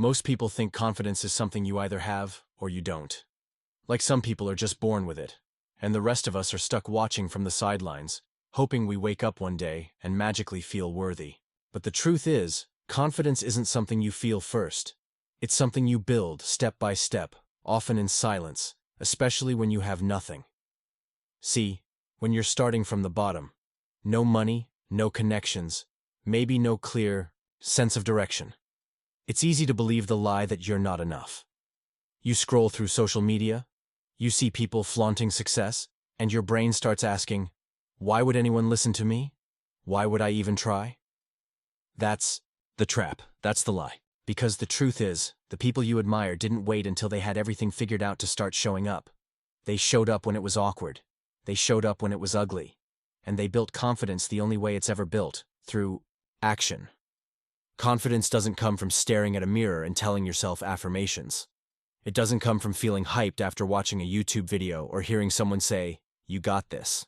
Most people think confidence is something you either have or you don't. Like some people are just born with it, and the rest of us are stuck watching from the sidelines, hoping we wake up one day and magically feel worthy. But the truth is, confidence isn't something you feel first. It's something you build step by step, often in silence, especially when you have nothing. See, when you're starting from the bottom, no money, no connections, maybe no clear sense of direction. It's easy to believe the lie that you're not enough. You scroll through social media, you see people flaunting success, and your brain starts asking, why would anyone listen to me? Why would I even try? That's the trap. That's the lie. Because the truth is, the people you admire didn't wait until they had everything figured out to start showing up. They showed up when it was awkward. They showed up when it was ugly. And they built confidence the only way it's ever built, through action. Confidence doesn't come from staring at a mirror and telling yourself affirmations. It doesn't come from feeling hyped after watching a YouTube video or hearing someone say, "You got this."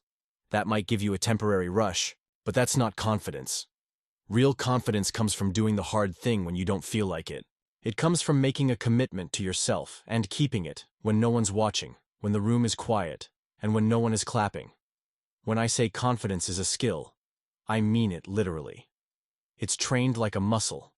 That might give you a temporary rush, but that's not confidence. Real confidence comes from doing the hard thing when you don't feel like it. It comes from making a commitment to yourself and keeping it when no one's watching, when the room is quiet, and when no one is clapping. When I say confidence is a skill, I mean it literally. It's trained like a muscle.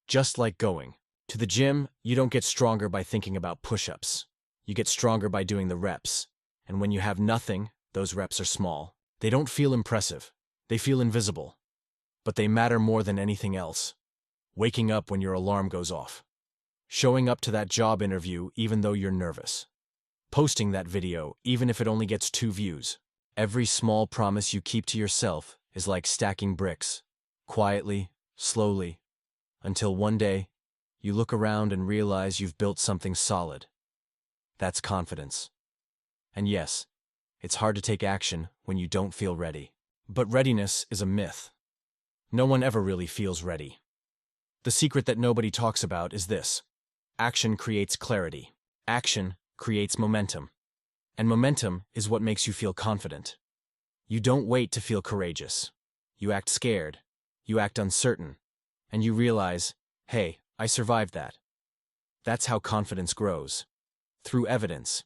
Just like going to the gym, you don't get stronger by thinking about push-ups. You get stronger by doing the reps. And when you have nothing, those reps are small. They don't feel impressive. They feel invisible. But they matter more than anything else. Waking up when your alarm goes off. Showing up to that job interview even though you're nervous. Posting that video even if it only gets 2 views. Every small promise you keep to yourself is like stacking bricks. Quietly, slowly, until one day, you look around and realize you've built something solid. That's confidence. And yes, it's hard to take action when you don't feel ready. But readiness is a myth. No one ever really feels ready. The secret that nobody talks about is this: action creates clarity. Action creates momentum. And momentum is what makes you feel confident. You don't wait to feel courageous. You act scared. You act uncertain, and you realize, hey, I survived that. That's how confidence grows. Through evidence.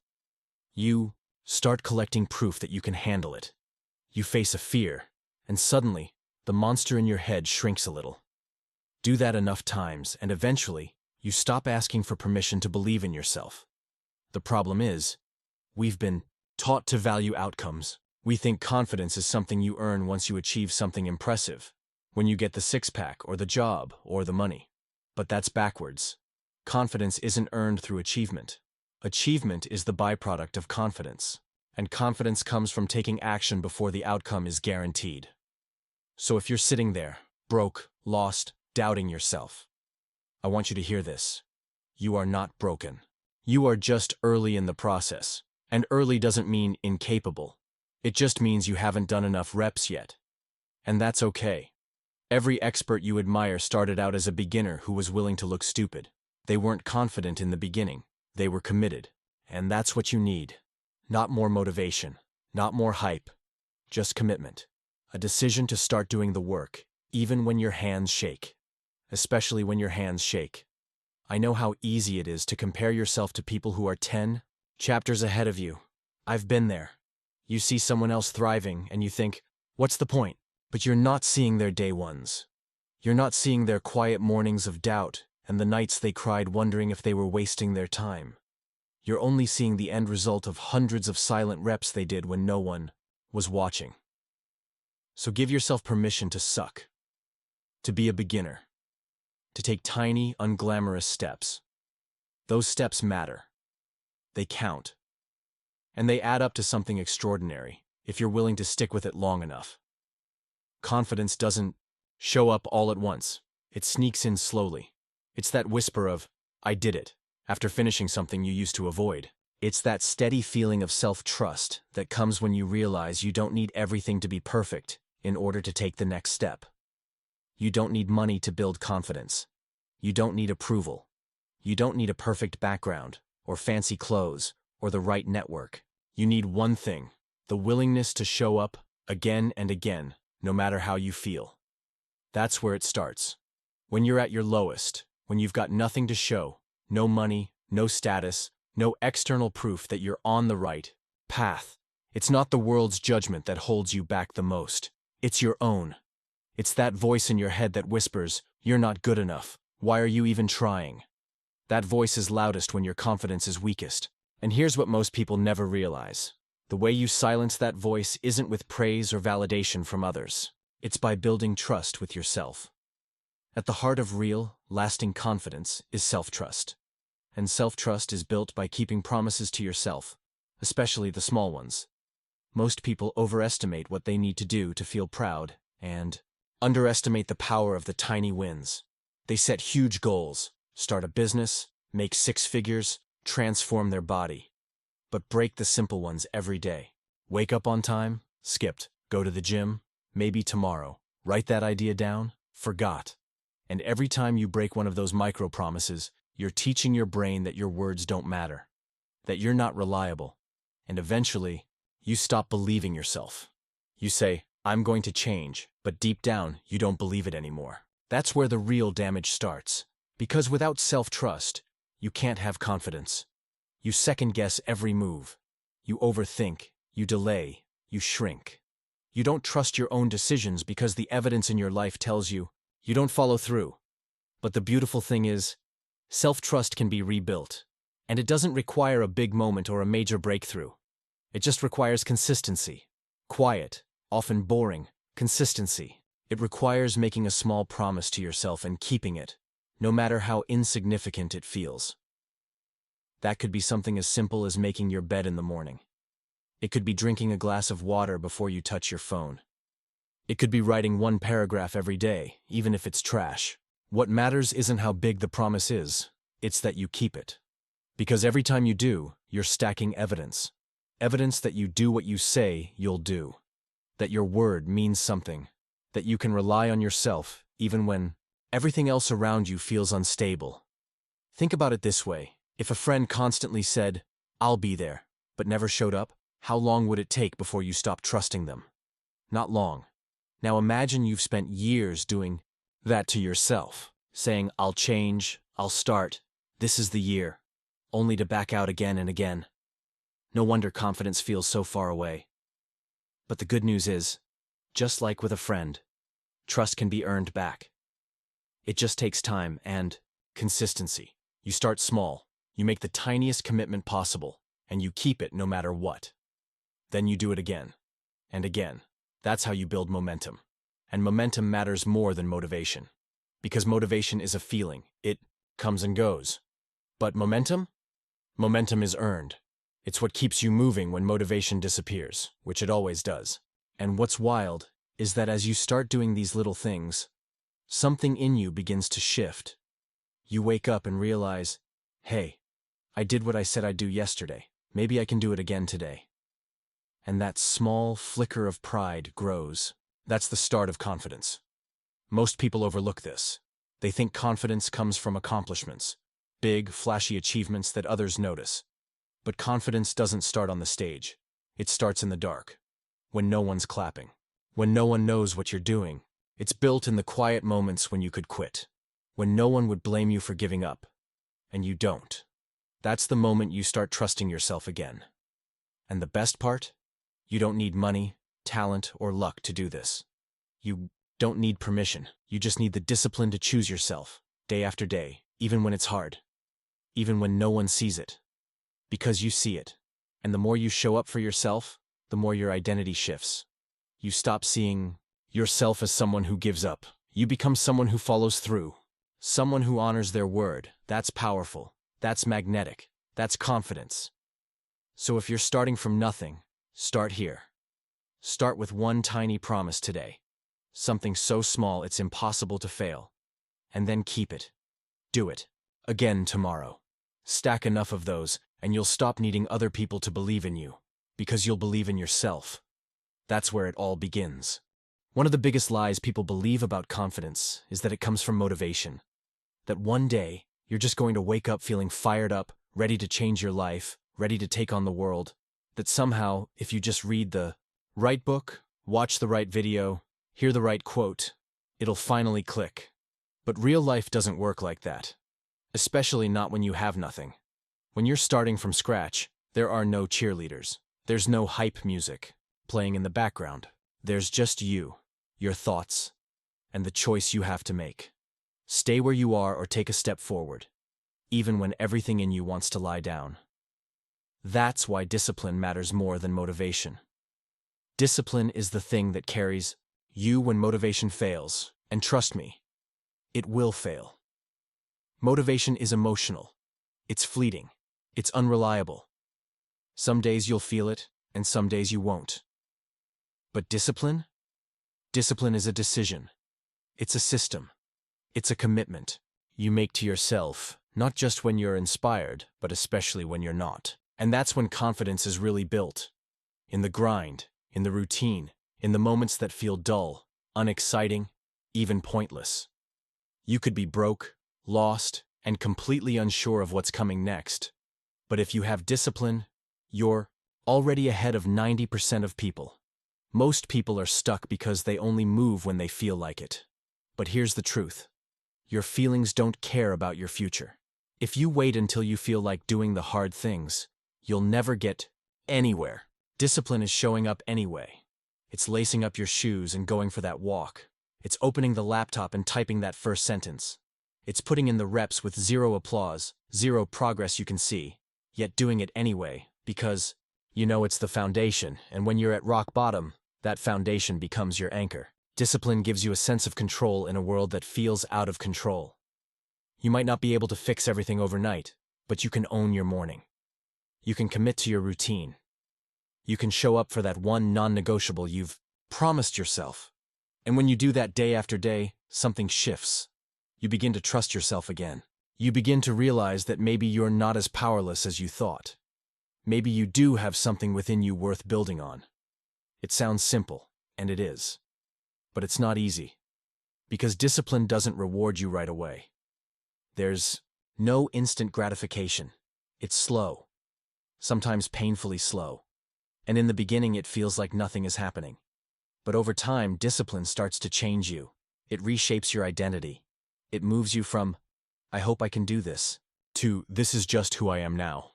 You start collecting proof that you can handle it. You face a fear, and suddenly, the monster in your head shrinks a little. Do that enough times, and eventually, you stop asking for permission to believe in yourself. The problem is, we've been taught to value outcomes. We think confidence is something you earn once you achieve something impressive. When you get the six-pack or the job or the money. But that's backwards. Confidence isn't earned through achievement. Achievement is the byproduct of confidence. And confidence comes from taking action before the outcome is guaranteed. So if you're sitting there, broke, lost, doubting yourself, I want you to hear this. You are not broken. You are just early in the process. And early doesn't mean incapable. It just means you haven't done enough reps yet. And that's okay. Every expert you admire started out as a beginner who was willing to look stupid. They weren't confident in the beginning. They were committed. And that's what you need. Not more motivation. Not more hype. Just commitment. A decision to start doing the work, even when your hands shake. Especially when your hands shake. I know how easy it is to compare yourself to people who are 10 chapters ahead of you. I've been there. You see someone else thriving and you think, what's the point? But you're not seeing their day ones. You're not seeing their quiet mornings of doubt and the nights they cried wondering if they were wasting their time. You're only seeing the end result of hundreds of silent reps they did when no one was watching. So give yourself permission to suck. To be a beginner. To take tiny, unglamorous steps. Those steps matter. They count. And they add up to something extraordinary if you're willing to stick with it long enough. Confidence doesn't show up all at once. It sneaks in slowly. It's that whisper of, I did it, after finishing something you used to avoid. It's that steady feeling of self-trust that comes when you realize you don't need everything to be perfect in order to take the next step. You don't need money to build confidence. You don't need approval. You don't need a perfect background, or fancy clothes, or the right network. You need one thing, the willingness to show up again and again, no matter how you feel. That's where it starts. When you're at your lowest, when you've got nothing to show, no money, no status, no external proof that you're on the right path. It's not the world's judgment that holds you back the most. It's your own. It's that voice in your head that whispers, "You're not good enough. Why are you even trying?" That voice is loudest when your confidence is weakest. And here's what most people never realize. The way you silence that voice isn't with praise or validation from others. It's by building trust with yourself. At the heart of real, lasting confidence is self-trust. And self-trust is built by keeping promises to yourself, especially the small ones. Most people overestimate what they need to do to feel proud and underestimate the power of the tiny wins. They set huge goals, start a business, make 6 figures, transform their body, but break the simple ones every day. Wake up on time, skipped, go to the gym, maybe tomorrow, write that idea down, forgot. And every time you break one of those micro-promises, you're teaching your brain that your words don't matter, that you're not reliable, and eventually, you stop believing yourself. You say, "I'm going to change," but deep down, you don't believe it anymore. That's where the real damage starts. Because without self-trust, you can't have confidence. You second-guess every move. You overthink, you delay, you shrink. You don't trust your own decisions because the evidence in your life tells you don't follow through. But the beautiful thing is, self-trust can be rebuilt. And it doesn't require a big moment or a major breakthrough. It just requires consistency. Quiet, often boring, consistency. It requires making a small promise to yourself and keeping it, no matter how insignificant it feels. That could be something as simple as making your bed in the morning. It could be drinking a glass of water before you touch your phone. It could be writing 1 paragraph every day, even if it's trash. What matters isn't how big the promise is, it's that you keep it. Because every time you do, you're stacking evidence. Evidence that you do what you say you'll do. That your word means something. That you can rely on yourself, even when everything else around you feels unstable. Think about it this way. If a friend constantly said, "I'll be there," but never showed up, how long would it take before you stopped trusting them? Not long. Now imagine you've spent years doing that to yourself, saying, "I'll change, I'll start, this is the year," only to back out again and again. No wonder confidence feels so far away. But the good news is, just like with a friend, trust can be earned back. It just takes time and consistency. You start small, you make the tiniest commitment possible, and you keep it no matter what. Then you do it again and again. That's how you build momentum. And momentum matters more than motivation. Because motivation is a feeling. It comes and goes. But momentum? Momentum is earned. It's what keeps you moving when motivation disappears, which it always does. And what's wild is that as you start doing these little things, something in you begins to shift. You wake up and realize, hey, I did what I said I'd do yesterday. Maybe I can do it again today. And that small flicker of pride grows. That's the start of confidence. Most people overlook this. They think confidence comes from accomplishments, big, flashy achievements that others notice. But confidence doesn't start on the stage. It starts in the dark, when no one's clapping, when no one knows what you're doing. It's built in the quiet moments when you could quit, when no one would blame you for giving up, and you don't. That's the moment you start trusting yourself again. And the best part? You don't need money, talent, or luck to do this. You don't need permission. You just need the discipline to choose yourself, day after day, even when it's hard, even when no one sees it. Because you see it. And the more you show up for yourself, the more your identity shifts. You stop seeing yourself as someone who gives up. You become someone who follows through. Someone who honors their word. That's powerful. That's magnetic. That's confidence. So if you're starting from nothing, start here. Start with one tiny promise today. Something so small it's impossible to fail. And then keep it. Do it. Again tomorrow. Stack enough of those, and you'll stop needing other people to believe in you, because you'll believe in yourself. That's where it all begins. One of the biggest lies people believe about confidence is that it comes from motivation. That one day, you're just going to wake up feeling fired up, ready to change your life, ready to take on the world. That somehow, if you just read the right book, watch the right video, hear the right quote, it'll finally click. But real life doesn't work like that. Especially not when you have nothing. When you're starting from scratch, there are no cheerleaders. There's no hype music playing in the background. There's just you, your thoughts, and the choice you have to make. Stay where you are or take a step forward, even when everything in you wants to lie down. That's why discipline matters more than motivation. Discipline is the thing that carries you when motivation fails, and trust me, it will fail. Motivation is emotional. It's fleeting. It's unreliable. Some days you'll feel it, and some days you won't. But discipline? Discipline is a decision. It's a system. It's a commitment you make to yourself, not just when you're inspired, but especially when you're not. And that's when confidence is really built. In the grind, in the routine, in the moments that feel dull, unexciting, even pointless. You could be broke, lost, and completely unsure of what's coming next. But if you have discipline, you're already ahead of 90% of people. Most people are stuck because they only move when they feel like it. But here's the truth. Your feelings don't care about your future. If you wait until you feel like doing the hard things, you'll never get anywhere. Discipline is showing up anyway. It's lacing up your shoes and going for that walk. It's opening the laptop and typing that first sentence. It's putting in the reps with zero applause, zero progress you can see, yet doing it anyway, because you know it's the foundation, and when you're at rock bottom, that foundation becomes your anchor. Discipline gives you a sense of control in a world that feels out of control. You might not be able to fix everything overnight, but you can own your morning. You can commit to your routine. You can show up for that one non-negotiable you've promised yourself. And when you do that day after day, something shifts. You begin to trust yourself again. You begin to realize that maybe you're not as powerless as you thought. Maybe you do have something within you worth building on. It sounds simple, and it is. But it's not easy. Because discipline doesn't reward you right away. There's no instant gratification. It's slow. Sometimes painfully slow. And in the beginning it feels like nothing is happening. But over time, discipline starts to change you. It reshapes your identity. It moves you from, I hope I can do this, to this is just who I am now.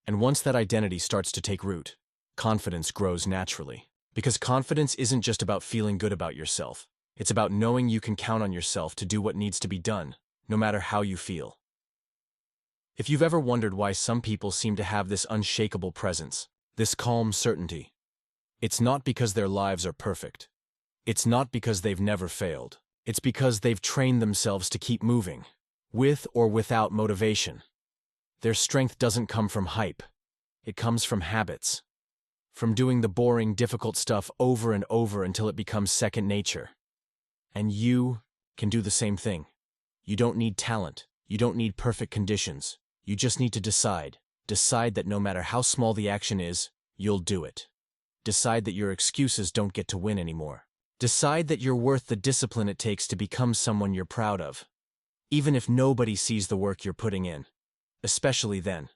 And once that identity starts to take root, confidence grows naturally. Because confidence isn't just about feeling good about yourself. It's about knowing you can count on yourself to do what needs to be done, no matter how you feel. If you've ever wondered why some people seem to have this unshakable presence, this calm certainty, it's not because their lives are perfect. It's not because they've never failed. It's because they've trained themselves to keep moving, with or without motivation. Their strength doesn't come from hype. It comes from habits. From doing the boring, difficult stuff over and over until it becomes second nature. And you can do the same thing. You don't need talent. You don't need perfect conditions. You just need to decide. Decide that no matter how small the action is, you'll do it. Decide that your excuses don't get to win anymore. Decide that you're worth the discipline it takes to become someone you're proud of. Even if nobody sees the work you're putting in. Especially then.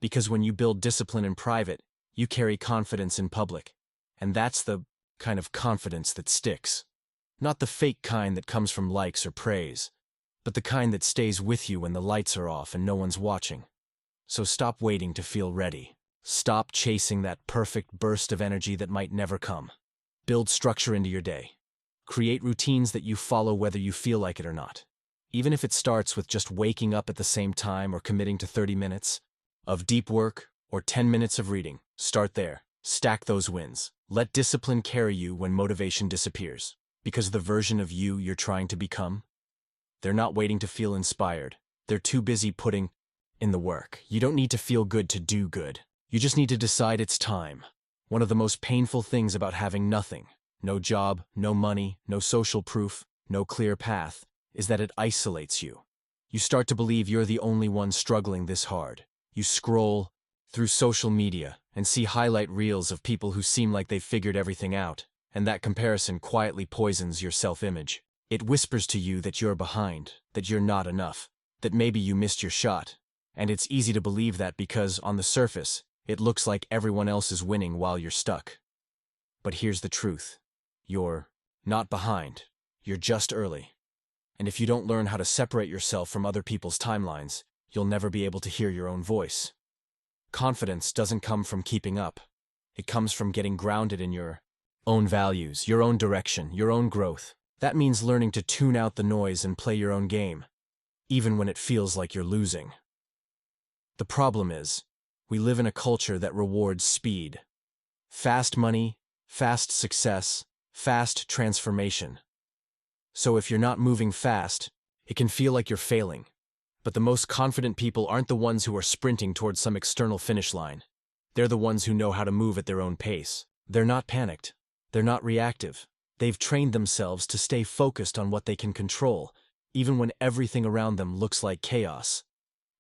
Because when you build discipline in private, you carry confidence in public. And that's the kind of confidence that sticks. Not the fake kind that comes from likes or praise, but the kind that stays with you when the lights are off and no one's watching. So stop waiting to feel ready. Stop chasing that perfect burst of energy that might never come. Build structure into your day. Create routines that you follow whether you feel like it or not. Even if it starts with just waking up at the same time or committing to 30 minutes of deep work or 10 minutes of reading, start there. Stack those wins. Let discipline carry you when motivation disappears. Because the version of you you're trying to become, they're not waiting to feel inspired. They're too busy putting in the work. You don't need to feel good to do good. You just need to decide it's time. One of the most painful things about having nothing, no job, no money, no social proof, no clear path, is that it isolates you. You start to believe you're the only one struggling this hard. You scroll through social media and see highlight reels of people who seem like they've figured everything out, and that comparison quietly poisons your self-image. It whispers to you that you're behind, that you're not enough, that maybe you missed your shot. And it's easy to believe that because, on the surface, it looks like everyone else is winning while you're stuck. But here's the truth. You're not behind. You're just early. And if you don't learn how to separate yourself from other people's timelines, you'll never be able to hear your own voice. Confidence doesn't come from keeping up. It comes from getting grounded in your own values, your own direction, your own growth. That means learning to tune out the noise and play your own game, even when it feels like you're losing. The problem is, we live in a culture that rewards speed. Fast money, fast success, fast transformation. So if you're not moving fast, it can feel like you're failing. But the most confident people aren't the ones who are sprinting towards some external finish line. They're the ones who know how to move at their own pace. They're not panicked. They're not reactive. They've trained themselves to stay focused on what they can control, even when everything around them looks like chaos.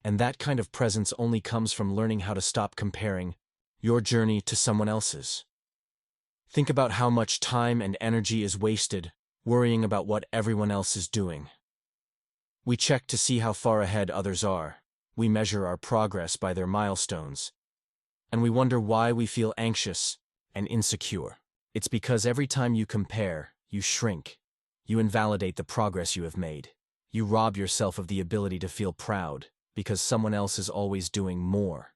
And that kind of presence only comes from learning how to stop comparing your journey to someone else's. Think about how much time and energy is wasted worrying about what everyone else is doing. We check to see how far ahead others are. We measure our progress by their milestones. And we wonder why we feel anxious and insecure. It's because every time you compare, you shrink. You invalidate the progress you have made. You rob yourself of the ability to feel proud because someone else is always doing more.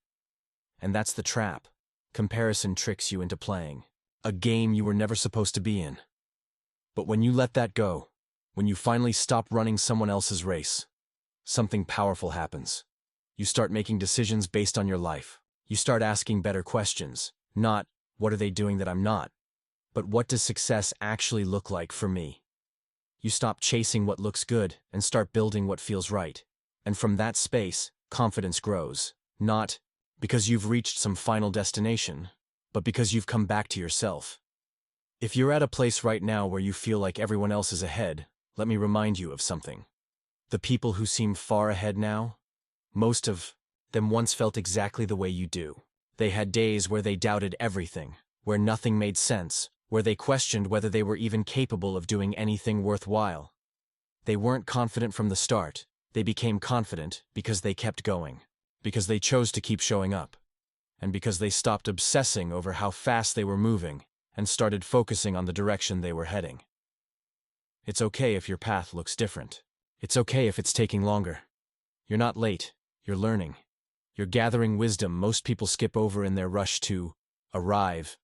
And that's the trap. Comparison tricks you into playing a game you were never supposed to be in. But when you let that go, when you finally stop running someone else's race, something powerful happens. You start making decisions based on your life. You start asking better questions. Not, what are they doing that I'm not? But what does success actually look like for me? You stop chasing what looks good and start building what feels right. And from that space, confidence grows. Not because you've reached some final destination, but because you've come back to yourself. If you're at a place right now where you feel like everyone else is ahead, let me remind you of something. The people who seem far ahead now, most of them once felt exactly the way you do. They had days where they doubted everything, where nothing made sense, where they questioned whether they were even capable of doing anything worthwhile. They weren't confident from the start. They became confident because they kept going, because they chose to keep showing up, and because they stopped obsessing over how fast they were moving and started focusing on the direction they were heading. It's okay if your path looks different. It's okay if it's taking longer. You're not late. You're learning. You're gathering wisdom most people skip over in their rush to arrive.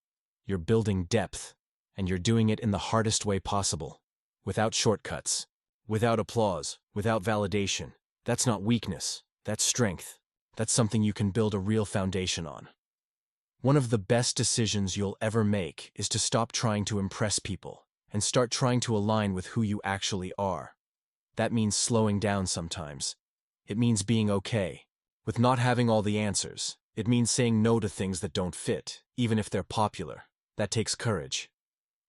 You're building depth, and you're doing it in the hardest way possible, without shortcuts, without applause, without validation. That's not weakness. That's strength. That's something you can build a real foundation on. One of the best decisions you'll ever make is to stop trying to impress people and start trying to align with who you actually are. That means slowing down sometimes. It means being okay with not having all the answers. It means saying no to things that don't fit, even if they're popular. That takes courage.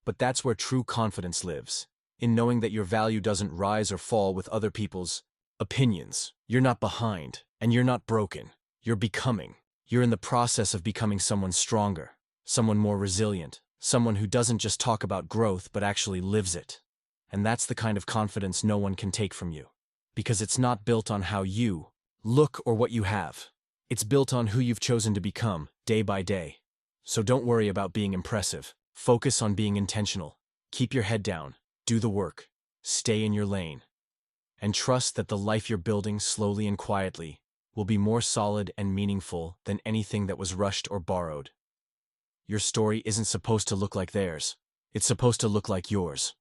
But that's where true confidence lives, in knowing that your value doesn't rise or fall with other people's opinions. You're not behind, and you're not broken. You're becoming. You're in the process of becoming someone stronger, someone more resilient, someone who doesn't just talk about growth but actually lives it. And that's the kind of confidence no one can take from you. Because it's not built on how you look or what you have. It's built on who you've chosen to become, day by day. So don't worry about being impressive. Focus on being intentional. Keep your head down. Do the work. Stay in your lane. And trust that the life you're building slowly and quietly will be more solid and meaningful than anything that was rushed or borrowed. Your story isn't supposed to look like theirs. It's supposed to look like yours.